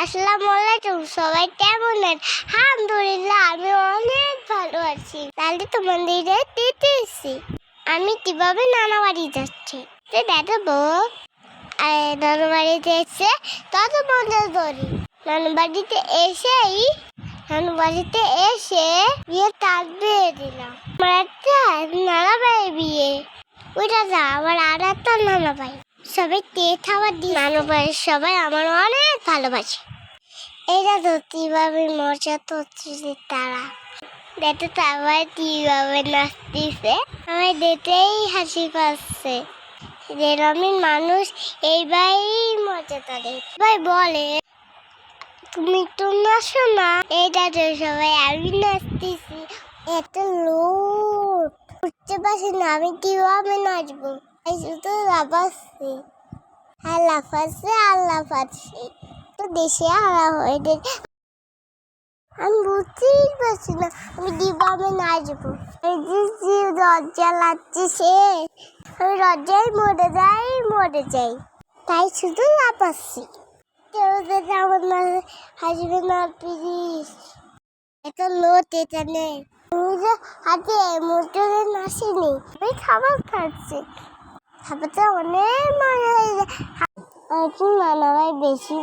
আসসালামু আলাইকুম, সবাই কেমন আছেন? আলহামদুলিল্লাহ, আমি অনেক ভালো আছি। তাহলে তোমাদের দিতে এসেছি আমি কিভাবে নানা বাড়ি যাচ্ছি দেখাবো। নানা বাড়িতে এসে তত মজা করি। নানা বাড়িতে এসে বিয়ে তার বিয়ে দিলাম। আমার একটা নানা ভাই বিয়ে, ওইটা যা আমার আর একটা নানা ভাই। সবাই খাবার দিই। নানা ভাইয়ের সবাই আমার অনেক ভালোবাসে। এটা তো কিভাবে মজা করছে তারা। দেখতে সবাই কিভাবে নাচতেছে, আমার দেখতেই হাসি পাচ্ছে। গ্রামের মানুষ এইভাবেই মজা করে। ভাই বলে তুমি তো নাচো না। এটা তো সবাই আমি নাচতেছি। এত লোক উঠতে পারছি না, আমি কিভাবে নাচবো? শুধু লাফাচ্ছি আর লাফাচ্ছি তো দেশে হারা হয়ে গেছে। আমি বুঝতেই পারছি না আমি কিভাবে নাচবো। দরজা লাগছে সে, আমি দরজায় মরে যাই তাই শুধু লাফাচ্ছি। কেউ যদি আমার না হাসবে না প্লিজ। এত লোট এটা নেই, আমি যে হাতে মোটরে নাচিনি, আমি খাবার খাচ্ছি। খাবারটা অনেক মজা হয়ে যায়। এখন নানা ভাই বেশি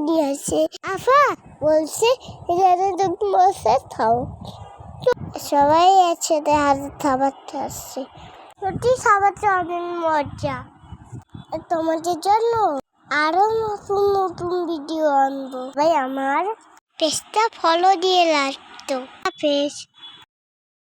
দিয়েছে। আফা বলছে বসে খাও। সবাই একসাথে হাতে খাবার খাচ্ছে। সত্যি খাবারটা অনেক মজা। তোমাদের জন্য আরো নতুন ভিডিও আনবো। ভাই আমার পেজটা ফলো দিয়ে রাখতো। হাফেজ।